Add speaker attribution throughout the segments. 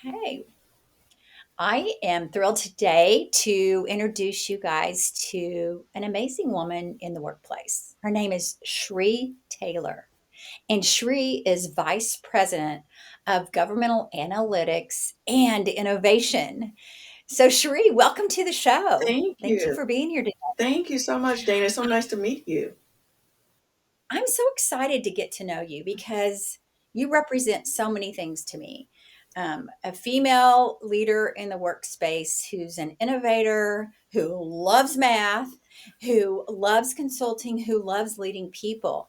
Speaker 1: Okay. I am thrilled today to introduce you guys to an amazing woman in the workplace. Her name is Shree Taylor, and Shree is Vice President of Governmental Analytics and Innovation. So, Shree, welcome to the show.
Speaker 2: Thank
Speaker 1: Thank you
Speaker 2: you.
Speaker 1: for being here today.
Speaker 2: Thank you so much, Dana. It's so nice to meet you.
Speaker 1: I'm so excited to get to know you because you represent so many things to me. A female leader in the workspace who's an innovator, who loves math, who loves consulting, who loves leading people.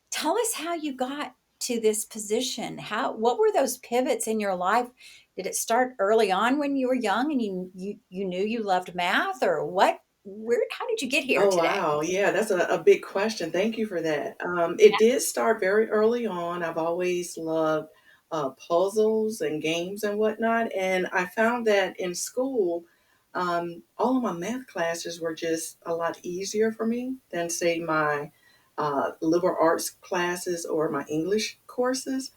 Speaker 1: Tell us how you got to this position. What were those pivots in your life? Did it start early on when you were young and you knew you loved math, or what? How did you get here
Speaker 2: Oh,
Speaker 1: today?
Speaker 2: wow. Yeah, that's a big question. Thank you for that. It did start very early on. I've always loved puzzles and games and whatnot. And I found that in school, all of my math classes were just a lot easier for me than, say, my liberal arts classes or my English courses.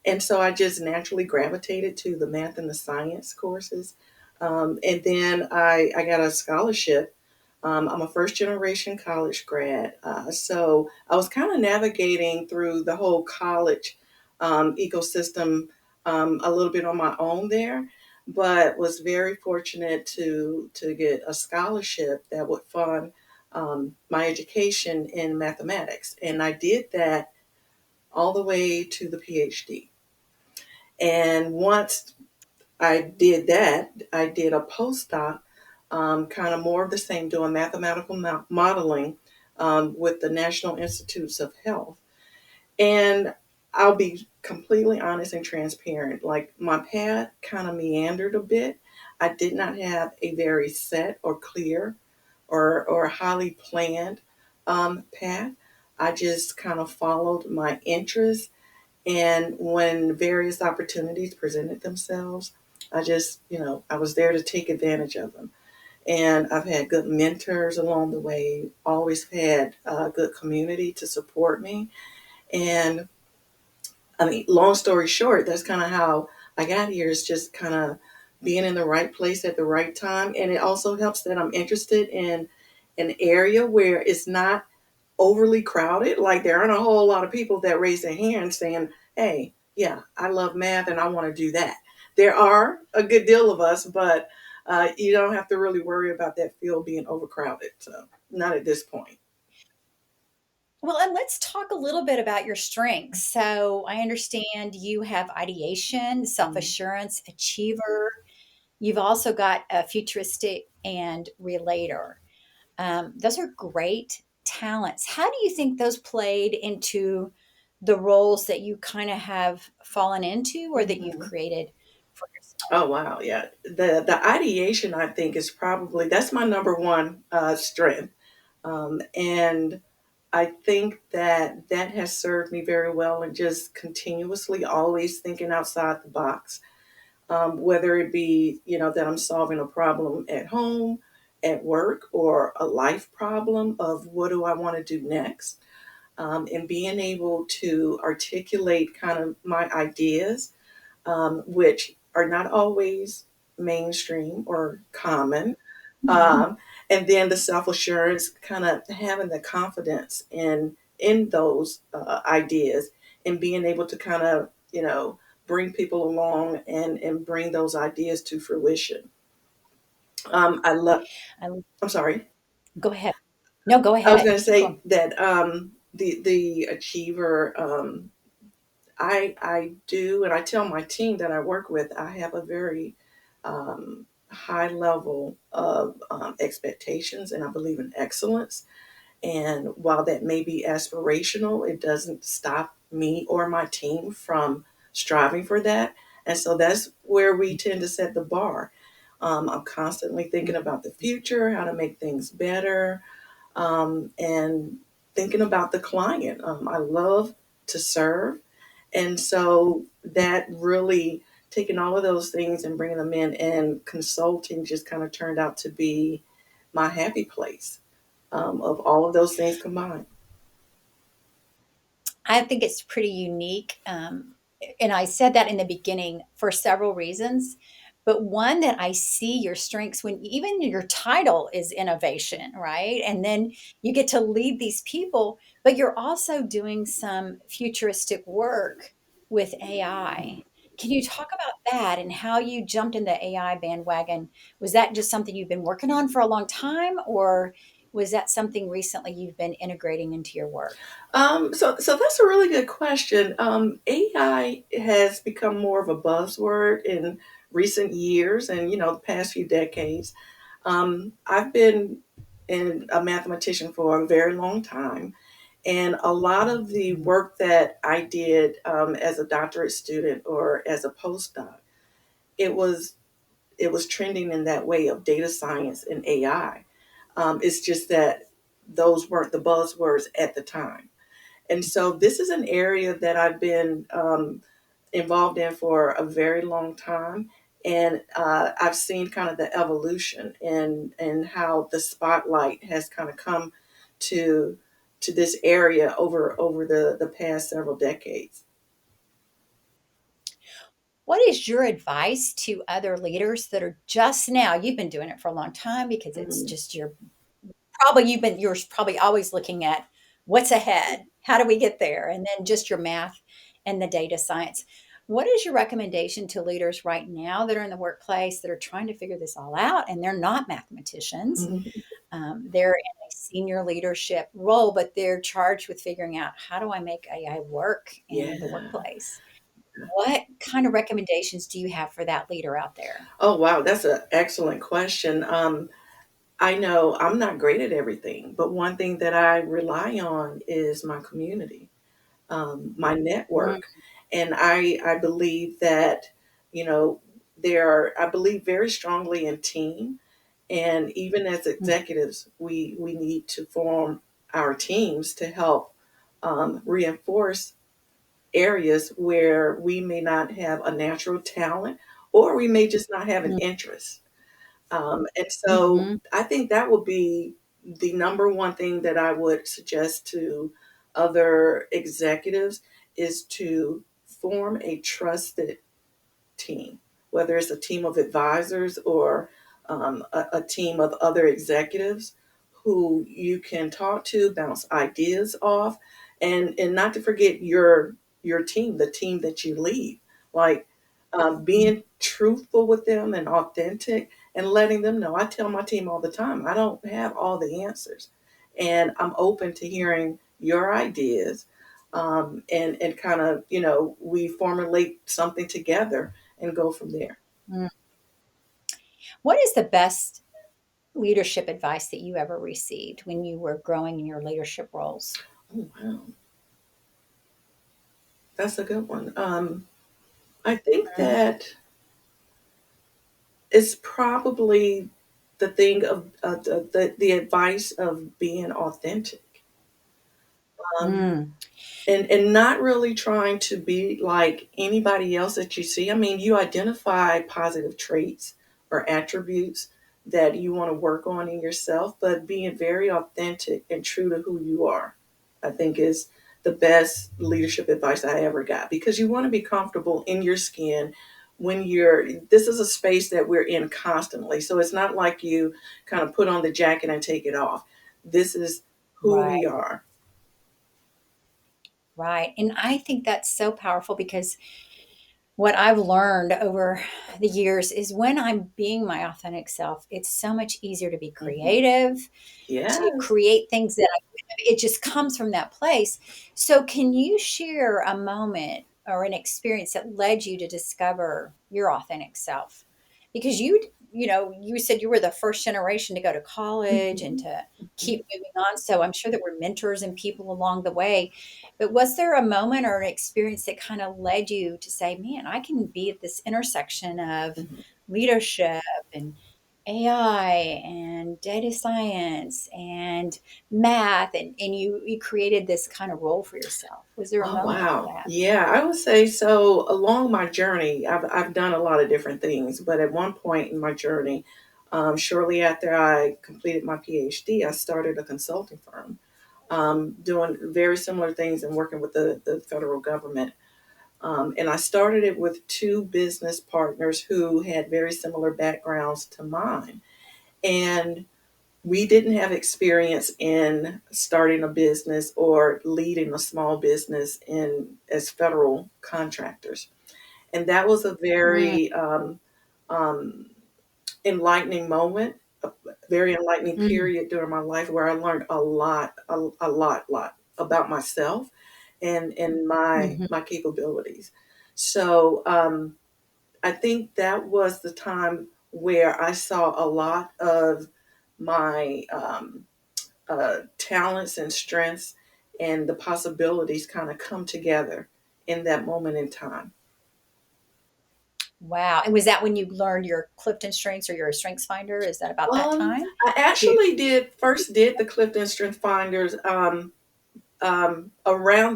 Speaker 2: And so I just naturally gravitated to the math and the science courses. And then I got a scholarship. I'm a first generation college grad. So I was kind of navigating through the whole college ecosystem a little bit on my own there, but was very fortunate to get a scholarship that would fund my education in mathematics. And I did that all the way to the PhD. And once I did that, I did a postdoc, kind of more of the same, doing mathematical modeling with the National Institutes of Health. And I'll be completely honest and transparent. Like, my path kind of meandered a bit. I did not have a very set or clear or highly planned path. I just kind of followed my interests, and when various opportunities presented themselves, I just, I was there to take advantage of them. And I've had good mentors along the way, always had a good community to support me. And I mean, long story short, that's kind of how I got here, is just kind of being in the right place at the right time. And it also helps that I'm interested in an area where it's not overly crowded. Like, there aren't a whole lot of people that raise their hand saying, "Hey, yeah, I love math and I want to do that." There are a good deal of us, but you don't have to really worry about that field being overcrowded. So, not at this point.
Speaker 1: Well, and let's talk a little bit about your strengths. So, I understand you have ideation, self
Speaker 2: Mhm.
Speaker 1: assurance, achiever. You've also got a futuristic and relator. Those are great talents. How do you think those played into the roles that you kind of have fallen into or that you've
Speaker 2: Mhm.
Speaker 1: created for yourself?
Speaker 2: Oh, wow, yeah. The ideation, I think, is probably, that's my number one strength. And I think that that has served me very well, and just continuously always thinking outside the box, whether it be, that I'm solving a problem at home, at work, or a life problem of what do I want to do next, and being able to articulate kind of my ideas, which are not always mainstream or common.
Speaker 1: Mhm.
Speaker 2: um, and then the self assurance, kind of having the confidence in those ideas, and being able to kind of, bring people along and bring those ideas to fruition. I love.
Speaker 1: I,
Speaker 2: I'm sorry.
Speaker 1: go ahead. No, go
Speaker 2: I was
Speaker 1: ahead.
Speaker 2: going to
Speaker 1: Keep
Speaker 2: say
Speaker 1: going.
Speaker 2: that the achiever. I do, and I tell my team that I work with, I have a very high level of expectations, and I believe in excellence. And while that may be aspirational, it doesn't stop me or my team from striving for that. And so that's where we tend to set the bar. I'm constantly thinking about the future, how to make things better, and thinking about the client. I love to serve, and so that really, taking all of those things and bringing them in, and consulting just kind of turned out to be my happy place, of all of those things combined.
Speaker 1: I think it's pretty unique. And I said that in the beginning for several reasons. But one, that I see your strengths when even your title is innovation, right? And then you get to lead these people, but you're also doing some futuristic work with AI. Can you talk about that and how you jumped in the AI bandwagon? Was that just something you've been working on for a long time, or was that something recently you've been integrating into your work?
Speaker 2: So that's a really good question. AI has become more of a buzzword in recent years, and the past few decades. I've been a mathematician for a very long time, and a lot of the
Speaker 1: Mhm.
Speaker 2: work that I did as a doctorate student or as a postdoc, it was it was trending in that way of data science and AI. It's just that those weren't the buzzwords at the time. And so this is an area that I've been involved in for a very long time. And I've seen kind of the evolution and how the spotlight has kind of come to this area over the past several decades.
Speaker 1: What is your advice to other leaders that are just now, you've been doing it for a long time because it's
Speaker 2: Mhm.
Speaker 1: just you're probably always looking at what's ahead. How do we get there? And then just your math and the data science. What is your recommendation to leaders right now that are in the workplace that are trying to figure this all out and they're not mathematicians?
Speaker 2: Mhm.
Speaker 1: They're in a senior leadership role, but they're charged with figuring out, how do I make AI work in the
Speaker 2: Yeah.
Speaker 1: workplace? What kind of recommendations do you have for that leader out there?
Speaker 2: Oh, wow. That's an excellent question. I know I'm not great at everything, but one thing that I rely on is my community, my
Speaker 1: Mm,
Speaker 2: network. And I believe that, you know, I believe very strongly in team. And even as
Speaker 1: mm,
Speaker 2: executives, we need to form our teams to help reinforce areas where we may not have a natural talent or we may just not have an
Speaker 1: mm,
Speaker 2: interest. And so
Speaker 1: mhm,
Speaker 2: I think that would be the number one thing that I would suggest to other executives is to form a trusted team, whether it's a team of advisors or a team of other executives who you can talk to, bounce ideas off, and not to forget your team, the team that you lead. Like
Speaker 1: mm,
Speaker 2: being truthful with them and authentic and letting them know. I tell my team all the time, I don't have all the answers, and I'm open to hearing your ideas. And kind of, we formulate something together and go from there.
Speaker 1: mm. What is the best leadership advice that you ever received when you were growing in your leadership roles?
Speaker 2: Oh, wow. That's a good one. I think
Speaker 1: Mhm,
Speaker 2: that it's probably the thing of the advice of being authentic. Um,
Speaker 1: mm,
Speaker 2: and not really trying to be like anybody else that you see. I mean, you identify positive traits or attributes that you want to work on in yourself, but being very authentic and true to who you are, I think is the best leadership advice I ever got, because you want to be comfortable in your skin when this is a space that we're in constantly. So it's not like you kind of put on the jacket and take it off. This is who we
Speaker 1: right,
Speaker 2: are.
Speaker 1: right. And I think that's so powerful because what I've learned over the years is when I'm being my authentic self, it's so much easier to be
Speaker 2: Mhm.
Speaker 1: creative, to
Speaker 2: Yes.
Speaker 1: create things that it just comes from that place. So, can you share a moment or an experience that led you to discover your authentic self? Because you said you were the first generation to go to college and
Speaker 2: Mhm,
Speaker 1: to
Speaker 2: mhm,
Speaker 1: keep moving on. So, I'm sure there were mentors and people along the way. But was there a moment or an experience that kind of led you to say, man, I can be at this intersection of
Speaker 2: mhm.
Speaker 1: leadership and AI and data science and math, and you created this kind of role for yourself? Was there a
Speaker 2: Oh,
Speaker 1: moment like
Speaker 2: wow.
Speaker 1: that?
Speaker 2: Yeah, I would say so. Along my journey, I've done a lot of different things, but at one point in my journey, shortly after I completed my PhD, I started a consulting firm, doing very similar things and working with the federal government. And I started it with two business partners who had very similar backgrounds to mine. And we didn't have experience in starting a business or leading a small business in as federal contractors. And that was a
Speaker 1: Mm,
Speaker 2: very um, enlightening moment, a very enlightening
Speaker 1: mm,
Speaker 2: period during my life where I learned lot about myself and
Speaker 1: mhm.
Speaker 2: my capabilities. So I think that was the time where I saw a lot of my talents and strengths and the possibilities kind of come together in that moment in time.
Speaker 1: Wow. And was that when you learned your Clifton Strengths or your Strengths Finder? Is that about that time?
Speaker 2: I
Speaker 1: Do
Speaker 2: actually did the Clifton Strength Finders around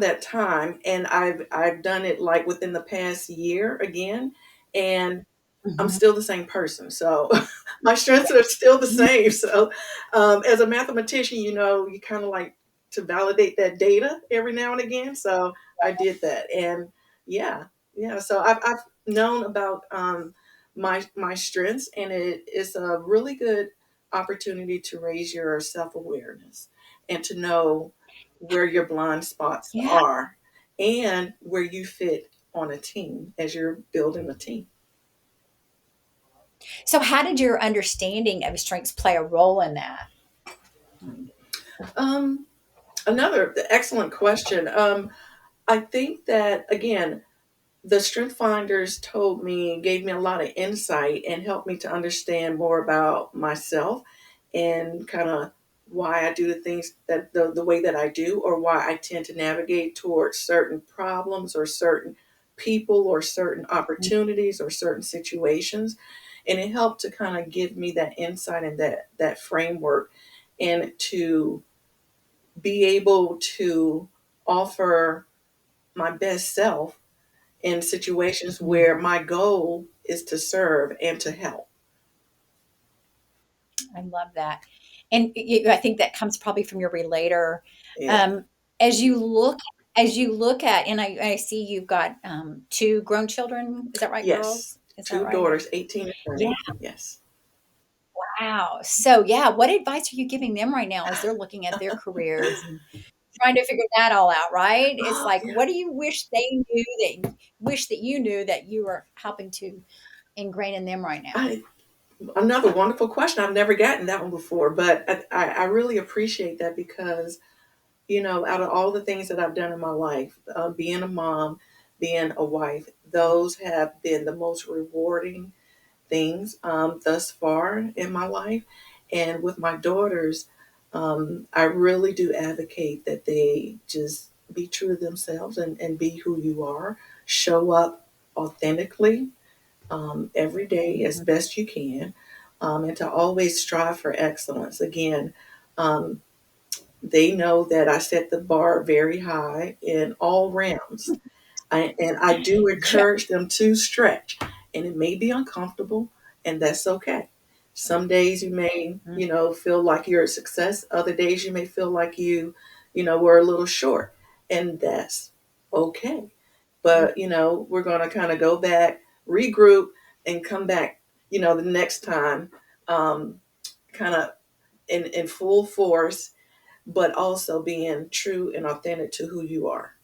Speaker 2: that time, and I've done it like within the past year again, and I'm
Speaker 1: Mhm.
Speaker 2: still the same person. So my strengths are still the same. So as a mathematician, you kind of like to validate that data every now and again. So I did that. And yeah, yeah. So I've known about my strengths, and it is a really good opportunity to raise your self awareness and to know where your blind spots
Speaker 1: Yeah.
Speaker 2: are and where you fit on a team as you're building a team.
Speaker 1: So how did your understanding of strengths play a role in that?
Speaker 2: Um, Another excellent question. I think that again, the Strength Finders gave me a lot of insight and helped me to understand more about myself and kind of why I do the things that the way that I do, or why I tend to navigate towards certain problems or certain people or certain opportunities or certain situations. And it helped to kind of give me that insight and that framework and to be able to offer my best self in situations
Speaker 1: Mhm.
Speaker 2: where my goal is to serve and to help.
Speaker 1: I love that. And I think that comes probably from your relator.
Speaker 2: Yeah.
Speaker 1: Um, as you look at, and I see you've got, 2 grown children. Is that right,
Speaker 2: Yes.
Speaker 1: girls? Is that
Speaker 2: Two
Speaker 1: right?
Speaker 2: daughters, 18 and
Speaker 1: Yeah.
Speaker 2: 20. Yes.
Speaker 1: Wow. So, yeah, what advice are you giving them right now as they're looking at their careers and trying to figure that all out, right? It's
Speaker 2: Oh,
Speaker 1: like,
Speaker 2: yeah.
Speaker 1: what do you wish that you knew that you were helping to ingrain in them right now?
Speaker 2: I, Another wonderful question. I've never gotten that one before, but I really appreciate that because, out of all the things that I've done in my life, being a mom, being a wife, those have been the most rewarding things thus far in my life. And with my daughters, I really do advocate that they just be true to themselves and be who you are, show up authentically every day as
Speaker 1: Mhm.
Speaker 2: best you can, and to always strive for excellence. Again, um, they know that I set the bar very high in all realms, and I do
Speaker 1: Yeah.
Speaker 2: encourage them to stretch, and it may be uncomfortable, and that's okay. Some days you may,
Speaker 1: Mhm.
Speaker 2: feel like you're a success. Other days you may feel like were a little short, and that's okay. But we're gonna kind of go back, regroup, and come back. The next time, kind of in full force, but also being true and authentic to who you are.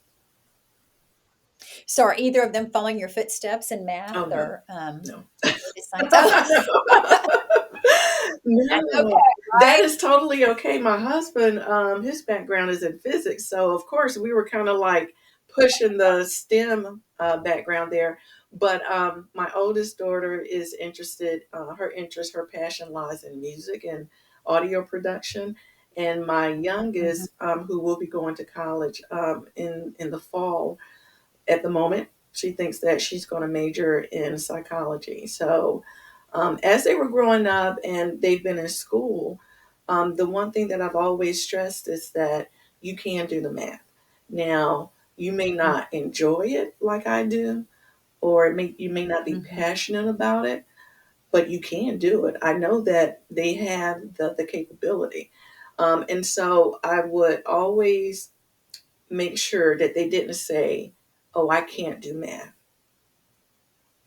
Speaker 1: So are either of them following your footsteps in
Speaker 2: Oh
Speaker 1: math
Speaker 2: no,
Speaker 1: or,
Speaker 2: no.
Speaker 1: is science? Oh, that's
Speaker 2: No,
Speaker 1: okay,
Speaker 2: that
Speaker 1: right?
Speaker 2: is totally okay. My husband, his background is in physics, so of course we were kind of like pushing the STEM background there. But my oldest daughter is interested. Her passion lies in music and audio production. And my
Speaker 1: Mhm.
Speaker 2: youngest, who will be going to college in the fall, at the moment, she thinks that she's going to major in psychology. So, as they were growing up and they've been in school, the one thing that I've always stressed is that you can do the math. Now, you may not enjoy it like I do, or you may not be
Speaker 1: Mhm.
Speaker 2: passionate about it, but you can do it. I know that they have the capability. And so I would always make sure that they didn't say, oh, I can't do math.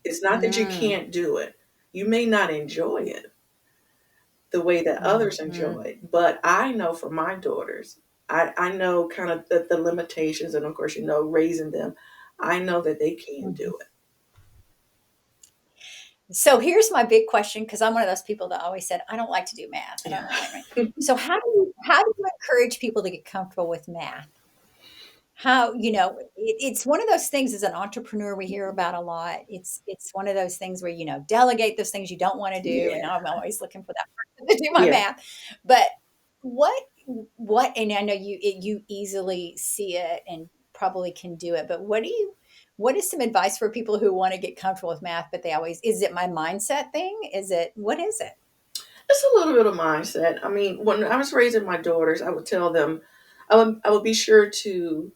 Speaker 2: It's not that you
Speaker 1: Mm,
Speaker 2: can't do it. You may not enjoy it the way that others
Speaker 1: mhm,
Speaker 2: enjoy it, but I know for my daughters, I know kind of the limitations, and of course, raising them, I know that they can
Speaker 1: mhm.
Speaker 2: do it.
Speaker 1: So here's my big question, because I'm one of those people that always said, "I don't like to do math. I don't like math." So how do you encourage people to get comfortable with math? How it's one of those things as an entrepreneur we hear about a lot. It's one of those things where, delegate those things you don't wanna do, and
Speaker 2: Yeah,
Speaker 1: now I'm always looking for that person to do my
Speaker 2: yeah.
Speaker 1: math. But what what and I know you easily see it and probably can do it, but what is some advice for people who wanna get comfortable with math, but they always is it my mindset thing? What is it?
Speaker 2: It's a little bit of mindset. I mean, when I was raising my daughters, I would tell them, I would be sure to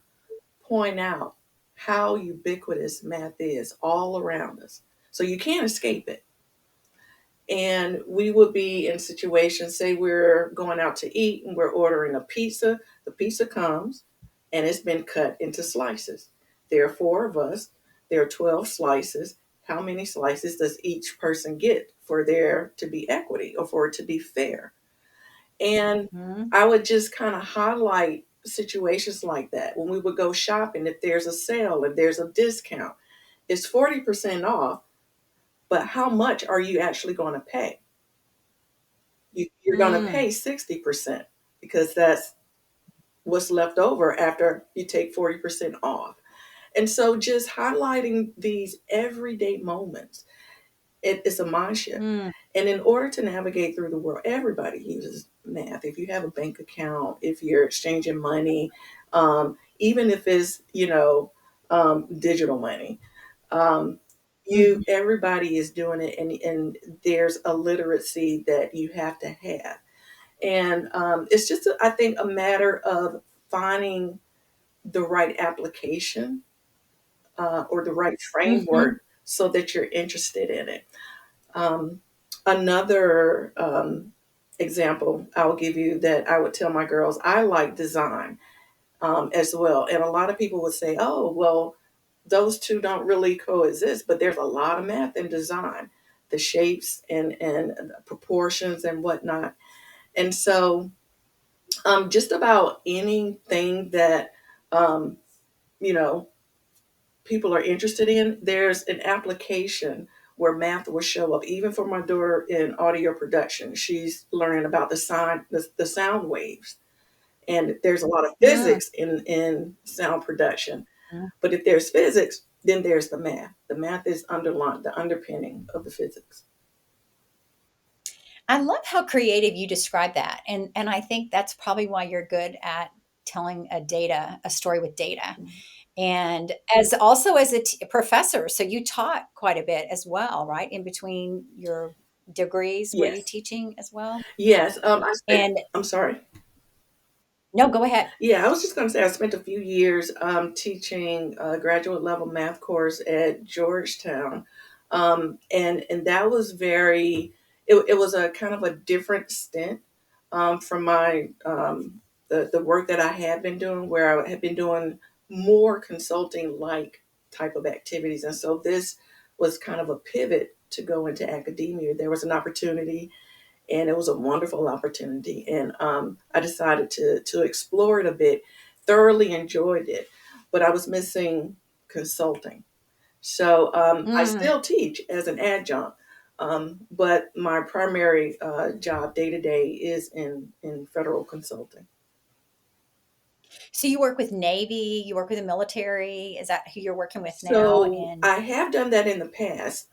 Speaker 2: point out how ubiquitous math is all around us. So you can't escape it. And we would be in situations, say we're going out to eat and we're ordering a pizza. The pizza comes and it's been cut into slices. There are four of us, there are 12 slices. How many slices does each person get for there to be equity or for it to be fair? And
Speaker 1: Mhm,
Speaker 2: I would just kind of highlight situations like that when we would go shopping. If there's a sale, if there's a discount, it's 40% off, but how much are you actually going to pay? You're going to
Speaker 1: mm,
Speaker 2: pay 60% because that's what's left over after you take 40% off. And so just highlighting these everyday moments, it's a mind shift.
Speaker 1: mm,
Speaker 2: And in order to navigate through the world, everybody uses math. If you have a bank account, if you're exchanging money, even if it's, digital money, um,
Speaker 1: mhm,
Speaker 2: everybody is doing it, and there's a literacy that you have to have. And it's just, I think, a matter of finding the right application or the right
Speaker 1: mhm,
Speaker 2: framework so that you're interested in it. Um, another example I'll give you that I would tell my girls, I like design as well. And a lot of people would say, oh, well, those two don't really coexist, but there's a lot of math in design, the shapes and proportions and whatnot. And so just about anything that um, you know people are interested in, there's an application where math will show up. Even for my daughter in audio production, she's learning about the sound waves, and there's a lot of
Speaker 1: mm,
Speaker 2: physics in sound production.
Speaker 1: mm.
Speaker 2: But if there's physics, then there's the math. The math is underlying the underpinning of the physics.
Speaker 1: I love how creative you describe that, and I think that's probably why you're good at telling a story with data, and as a professor, so you taught quite a bit as well, right? In between your degrees, were you
Speaker 2: Yes,
Speaker 1: teaching as well?
Speaker 2: yes. I spent.
Speaker 1: And
Speaker 2: I'm sorry.
Speaker 1: no, go ahead.
Speaker 2: Yeah, I was just going to say I spent a few years teaching a graduate level math course at Georgetown, and that was very. It was a kind of a different stint from my the work that I had been doing, where I had been doing more consulting like type of activities, and so this was kind of a pivot to go into academia. There was an opportunity, and it was a wonderful opportunity. And I decided to explore it a bit. Thoroughly enjoyed it, but I was missing consulting. So I
Speaker 1: Mm.
Speaker 2: still teach as an adjunct, but my primary job day to day is in federal consulting.
Speaker 1: So you work with Navy, you work with the military, is that who you're working with now?
Speaker 2: So
Speaker 1: And
Speaker 2: I have done that in the past.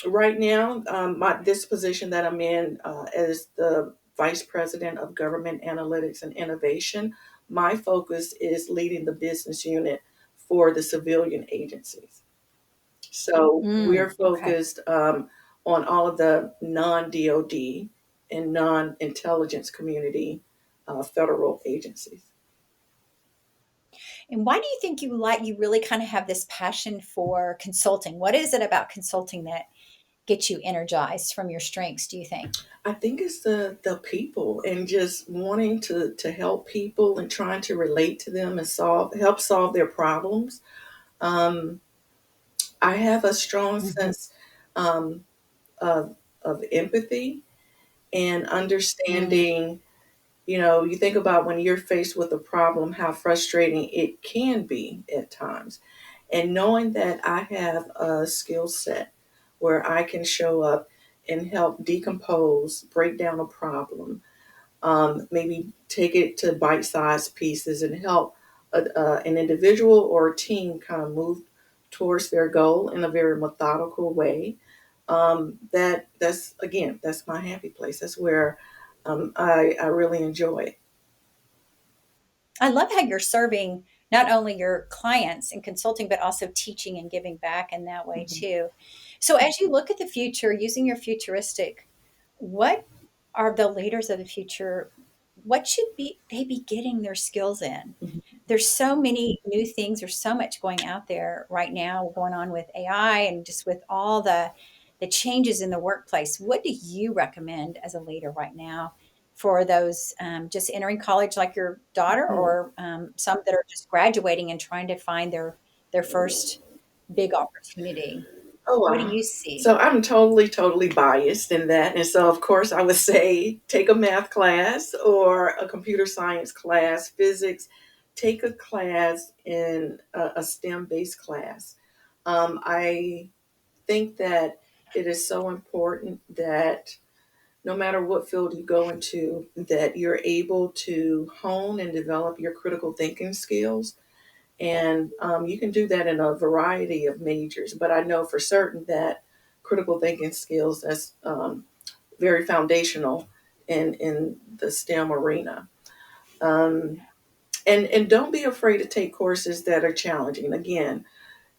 Speaker 2: Right now, my this position that I'm in as the vice president of government analytics and innovation, my focus is leading the business unit for the civilian agencies. So we're
Speaker 1: okay.
Speaker 2: focused on all of the non-DoD and non-intelligence community federal agencies.
Speaker 1: And why do you think you really kind of have this passion for consulting? What is it about consulting that gets you energized from your strengths, do you think?
Speaker 2: I think it's the people and just wanting to help people and trying to relate to them and help solve their problems. Um, I have a strong
Speaker 1: Mhm.
Speaker 2: sense um, of empathy and
Speaker 1: Mm.
Speaker 2: understanding. You know, you think about when you're faced with a problem, how frustrating it can be at times. And knowing that I have a skill set where I can show up and help decompose, break down a problem, maybe take it to bite-sized pieces and help an individual or a team kind of move towards their goal in a very methodical way. That's again, that's my happy place. That's where I really enjoy it.
Speaker 1: I love how you're serving not only your clients and consulting, but also teaching and giving back in that way
Speaker 2: Mhm.
Speaker 1: too. So, as you look at the future, using your futuristic, what are the leaders of the future? What should be they be getting their skills in?
Speaker 2: Mhm.
Speaker 1: There's so many new things. There's so much going out there right now, going on with AI and just with all the changes in the workplace. What do you recommend as a leader right now for those just entering college, like your daughter,
Speaker 2: Mhm.
Speaker 1: or some that are just graduating and trying to find their first big opportunity?
Speaker 2: Oh,
Speaker 1: What do
Speaker 2: wow.
Speaker 1: you see?
Speaker 2: So I'm totally biased in that. And so, of course, I would say take a math class or a computer science class, physics, take a class in a STEM based class. I think that it is so important that no matter what field you go into, that you're able to hone and develop your critical thinking skills. And you can do that in a variety of majors, but I know for certain that critical thinking skills that's very foundational in the STEM arena. Um, and don't be afraid to take courses that are challenging. Again,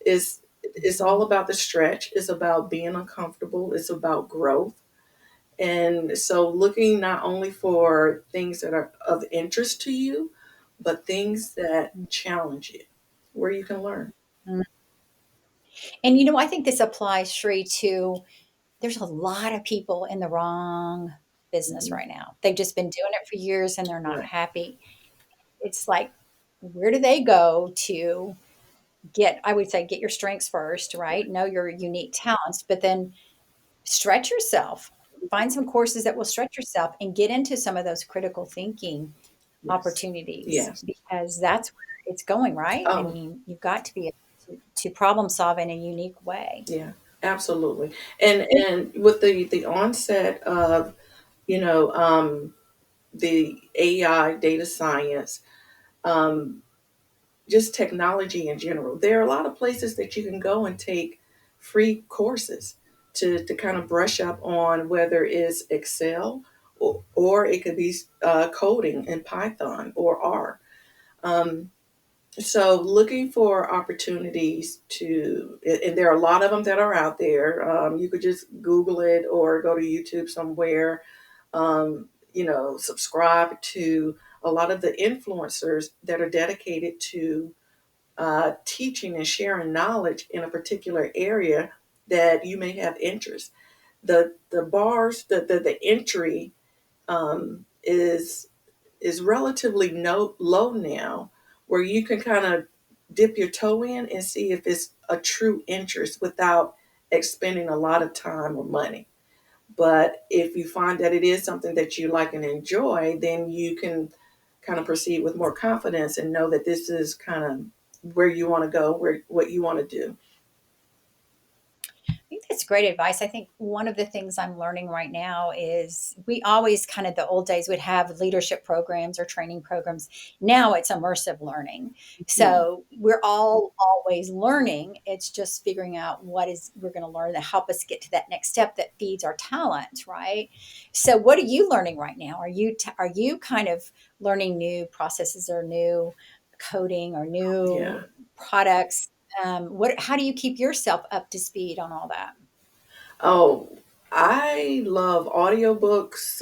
Speaker 2: it's all
Speaker 1: Mhm.
Speaker 2: about the stretch. It's about being uncomfortable. It's about growth. And so looking not only for things that are of interest to you, but things that challenge you, where you can learn.
Speaker 1: Mhm. And I think this applies, Shree, to there's a lot of people in the wrong business
Speaker 2: Mhm.
Speaker 1: right now. They've just been doing it for years and they're not
Speaker 2: Right.
Speaker 1: happy. It's like, where do they go to I would say, get your strengths first, right? Know your unique talents, but then stretch yourself. Find some courses that will stretch yourself and get into some of those critical thinking
Speaker 2: Yes.
Speaker 1: opportunities
Speaker 2: Yes.
Speaker 1: because that's where it's going, right? I
Speaker 2: Oh,
Speaker 1: mean, you've got to be able to problem solve in a unique way.
Speaker 2: yeah. Absolutely. And with the onset of, you know, the AI, data science, um, just technology in general, there are a lot of places that you can go and take free courses to kind of brush up on whether it's Excel or it could be coding in Python or R. Um, So looking for opportunities and there are a lot of them that are out there. You could just Google it or go to YouTube somewhere. Subscribe to a lot of the influencers that are dedicated to teaching and sharing knowledge in a particular area that you may have interest. The bars, the entry is relatively low now, where you can kind of dip your toe in and see if it's a true interest without expending a lot of time or money. But if you find that it is something that you like and enjoy, then you can kind of proceed with more confidence and know that this is kind of where you want to go, where what you want to do.
Speaker 1: I think that's great advice. I think one of the things I'm learning right now is we always kind of the old days would have leadership programs or training programs. Now it's immersive learning.
Speaker 2: Mhm.
Speaker 1: So we're all always learning. It's just figuring out what is we're going to learn to help us get to that next step that feeds our talent, right? So what are you learning right now? Are you kind of learning new processes or new coding or
Speaker 2: Yeah.
Speaker 1: new products? How do you keep yourself up to speed on all that?
Speaker 2: Oh, I love audiobooks.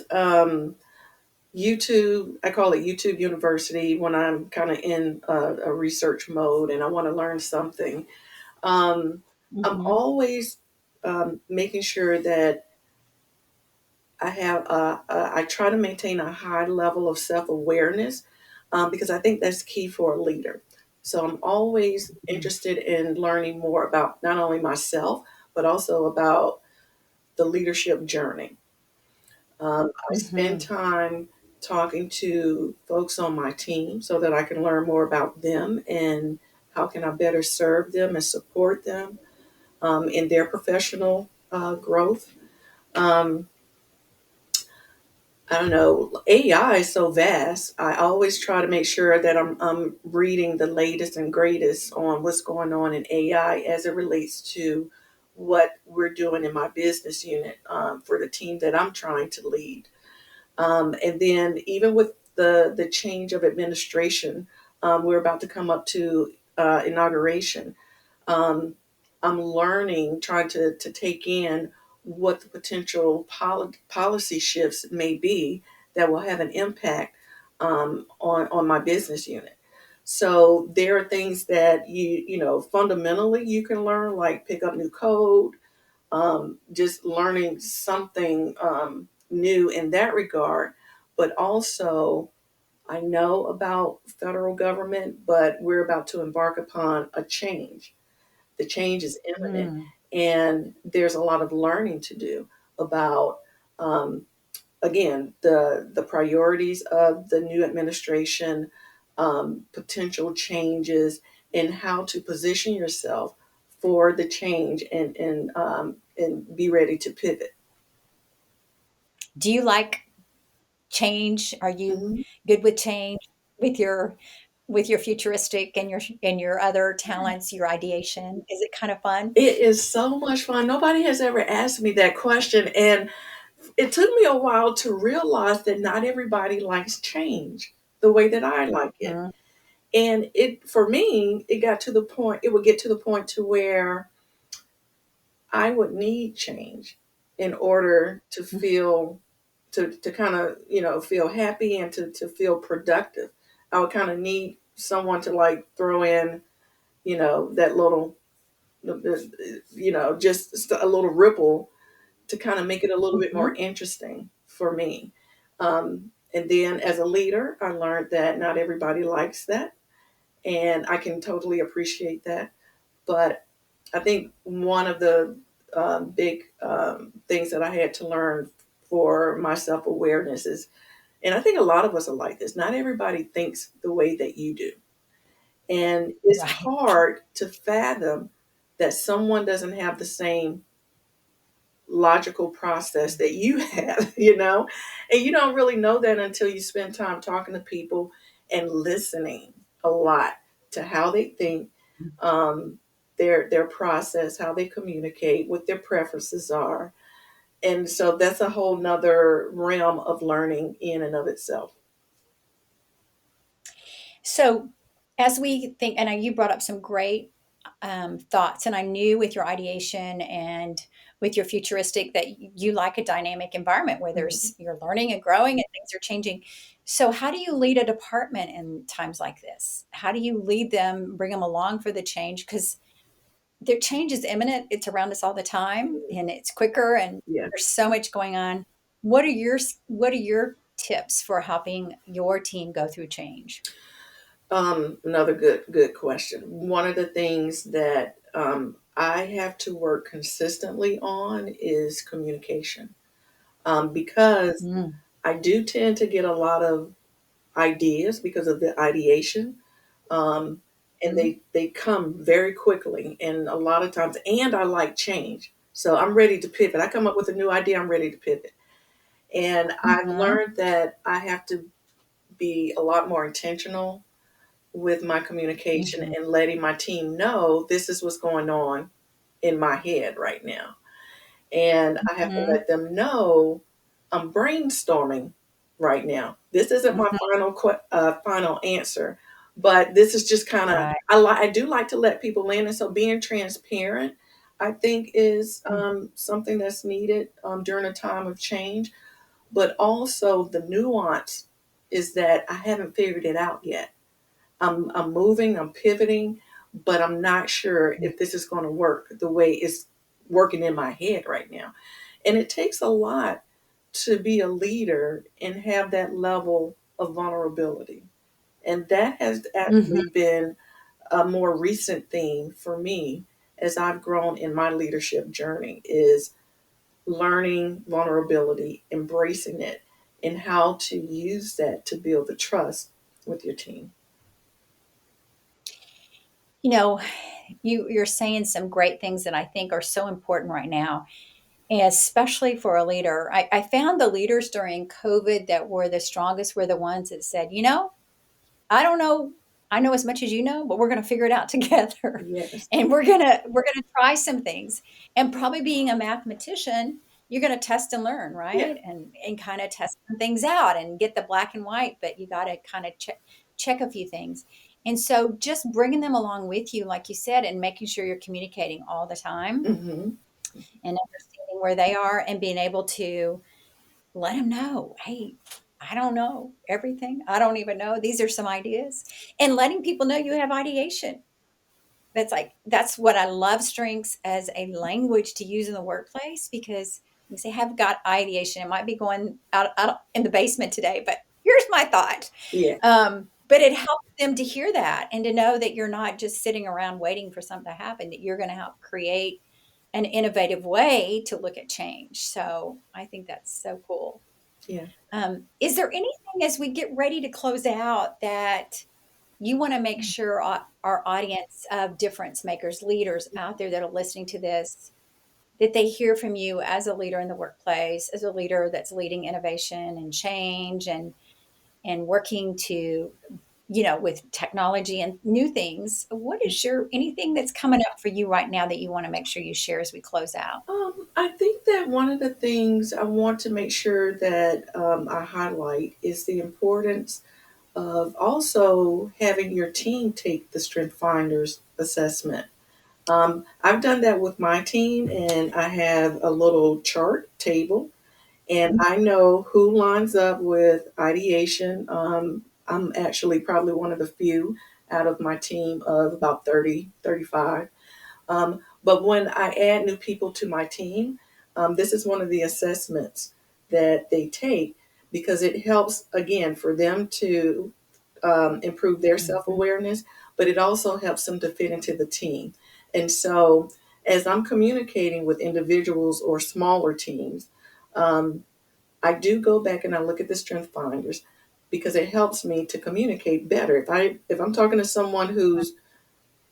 Speaker 2: YouTube, I call it YouTube University when I'm kind of in a research mode and I want to learn something. Um, I'm
Speaker 1: Mhm.
Speaker 2: always making sure that I try to maintain a high level of self awareness because I think that's key for a leader. So I'm always interested in learning more about not only myself, but also about the leadership journey. I spend
Speaker 1: Mm-hmm.
Speaker 2: time talking to folks on my team so that I can learn more about them and how can I better serve them and support them in their professional growth. Um, I don't know, AI is so vast. I always try to make sure that I'm reading the latest and greatest on what's going on in AI as it relates to what we're doing in my business unit for the team that I'm trying to lead. And then even with the change of administration, we're about to come up to inauguration. Um, I'm learning, trying to take in what the potential policy shifts may be that will have an impact on my business unit. So there are things that fundamentally you can learn, like pick up new code, just learning something new in that regard. But also, I know about federal government, but we're about to embark upon a change. The change is imminent,
Speaker 1: Mm.
Speaker 2: and there's a lot of learning to do about, um, again, the priorities of the new administration, potential changes, and how to position yourself for the change and be ready to pivot.
Speaker 1: Do you like change? Are you
Speaker 2: Mhm.
Speaker 1: good with change with your futuristic and your other talents, your ideation? Is it kind of fun?
Speaker 2: It is so much fun. Nobody has ever asked me that question, and it took me a while to realize that not everybody likes change the way that I like it.
Speaker 1: Mhm,
Speaker 2: And it for me, it would get to the point to where I would need change in order to
Speaker 1: mhm,
Speaker 2: feel to kind of, feel happy and to feel productive. I would kind of need someone to like throw in, that little, just a little ripple to kind of make it a little bit more
Speaker 1: mhm.
Speaker 2: interesting for me. And then as a leader, I learned that not everybody likes that, and I can totally appreciate that. But I think one of the big things that I had to learn for my self awareness is, and I think a lot of us are like this, not everybody thinks the way that you do. And it's
Speaker 1: Right.
Speaker 2: hard to fathom that someone doesn't have the same logical process that you have, and you don't really know that until you spend time talking to people and listening a lot to how they think, um, their process, how they communicate, what their preferences are. And so that's a whole nother realm of learning in and of itself.
Speaker 1: So, as we think, and you brought up some great thoughts, and I knew with your ideation and with your futuristic that you like a dynamic environment where
Speaker 2: Mhm.
Speaker 1: you're learning and growing and things are changing. So, how do you lead a department in times like this? How do you lead them, bring them along for the change? Because their change is imminent. It's around us all the time, and it's quicker, and
Speaker 2: Yeah.
Speaker 1: there's so much going on. What are your tips for helping your team go through change?
Speaker 2: Another good question. One of the things that I have to work consistently on is communication, because
Speaker 1: Mm,
Speaker 2: I do tend to get a lot of ideas because of the ideation, um, and
Speaker 1: mhm,
Speaker 2: they come very quickly, and a lot of times, and I like change, so I'm ready to pivot. I come up with a new idea, I'm ready to pivot, and I've
Speaker 1: mhm,
Speaker 2: learned that I have to be a lot more intentional with my communication
Speaker 1: mhm,
Speaker 2: and letting my team know this is what's going on in my head right now. And I have to
Speaker 1: mhm,
Speaker 2: let them know I'm brainstorming right now. This isn't my
Speaker 1: mhm.
Speaker 2: final answer, but this is just kind of
Speaker 1: Right.
Speaker 2: I do like to let people in, and so being transparent, I think, is
Speaker 1: Mm,
Speaker 2: something that's needed during a time of change. But also the nuance is that I haven't figured it out yet. I'm moving, I'm pivoting, but I'm not sure
Speaker 1: mm,
Speaker 2: if this is going to work the way it's working in my head right now. And it takes a lot to be a leader and have that level of vulnerability. And that has
Speaker 1: mhm,
Speaker 2: actually been a more recent theme for me as I've grown in my leadership journey is learning vulnerability, embracing it, and how to use that to build the trust with your team.
Speaker 1: You know, you're saying some great things that I think are so important right now, especially for a leader. I found the leaders during COVID that were the strongest were the ones that said, I don't know. I know as much as you know, but we're going to figure it out together.
Speaker 2: Yes.
Speaker 1: And we're going to try some things. And probably being a mathematician, you're going to test and learn,
Speaker 2: Yeah.
Speaker 1: right? And kind of test some things out and get the black and white, but you got to kind of check a few things. And so just bringing them along with you, like you said, and making sure you're communicating all the time
Speaker 2: Hmm.
Speaker 1: and understanding where they are and being able to let them know, hey, I don't know everything. I don't even know. These are some ideas. And letting people know you have ideation. That's what I love strengths as a language to use in the workplace because you say, have got ideation. It might be going out in the basement today, but here's my thought.
Speaker 2: Yeah.
Speaker 1: But it helps them to hear that and to know that you're not just sitting around waiting for something to happen, that you're going to help create an innovative way to look at change. So I think that's so cool.
Speaker 2: Yeah.
Speaker 1: Is there anything as we get ready to close out that you want to make sure our audience of difference makers, leaders out there that are listening to this, that they hear from you as a leader in the workplace, as a leader that's leading innovation and change and working to, with technology and new things? What is your anything that's coming up for you right now that you want to make sure you share as we close out?
Speaker 2: I think that one of the things I want to make sure that I highlight is the importance of also having your team take the Strength Finders assessment. I've done that with my team, and I have a little chart table, and I know who lines up with ideation. I'm actually probably one of the few out of my team of about 30, 35. But when I add new people to my team, this is one of the assessments that they take because it helps, again, for them to improve their self
Speaker 1: Mhm.
Speaker 2: awareness, but it also helps them to fit into the team. And so, as I'm communicating with individuals or smaller teams, um, I do go back and I look at the strength finders because it helps me to communicate better. If I'm talking to someone who's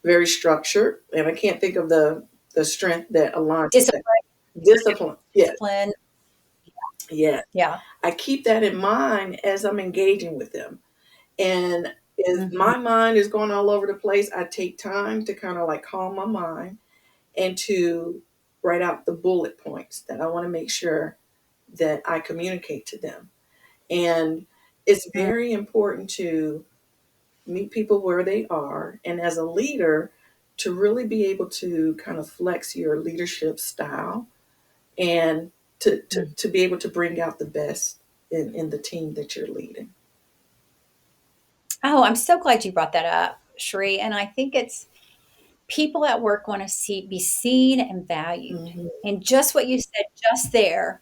Speaker 2: very structured, and I can't think of the strength that aligns with that.
Speaker 1: Discipline,
Speaker 2: Discipline. Yeah,
Speaker 1: discipline.
Speaker 2: yeah.
Speaker 1: Yeah.
Speaker 2: I keep that in mind as I'm engaging with them. And if
Speaker 1: Mhm.
Speaker 2: my mind is going all over the place, I take time to kind of like calm my mind and to write out the bullet points that I want to make sure that I communicate to them. And it's
Speaker 1: Mm.
Speaker 2: very important to meet people where they are. And as a leader, to really be able to kind of flex your leadership style and to be able to bring out the best in the team that you're leading.
Speaker 1: Oh, I'm so glad you brought that up, Shree. And I think it's people at work want to be seen and valued.
Speaker 2: Hmm.
Speaker 1: And just what you said just there,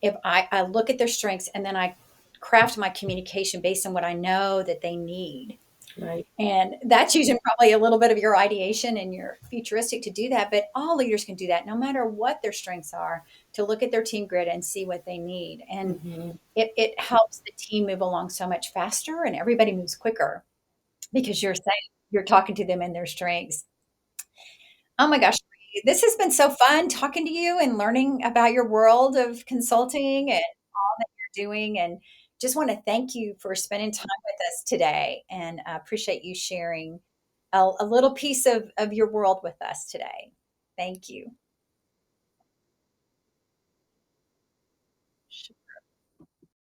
Speaker 1: if I look at their strengths and then I craft my communication based on what I know that they need.
Speaker 2: Right.
Speaker 1: And that's using probably a little bit of your ideation and your futuristic to do that. But all leaders can do that no matter what their strengths are, to look at their team grid and see what they need. And
Speaker 2: Hmm.
Speaker 1: it helps the team move along so much faster and everybody moves quicker because you're talking to them in their strengths. Oh my gosh, this has been so fun talking to you and learning about your world of consulting and all that you're doing. And just want to thank you for spending time with us today. And I appreciate you sharing a little piece of your world with us today. Thank you.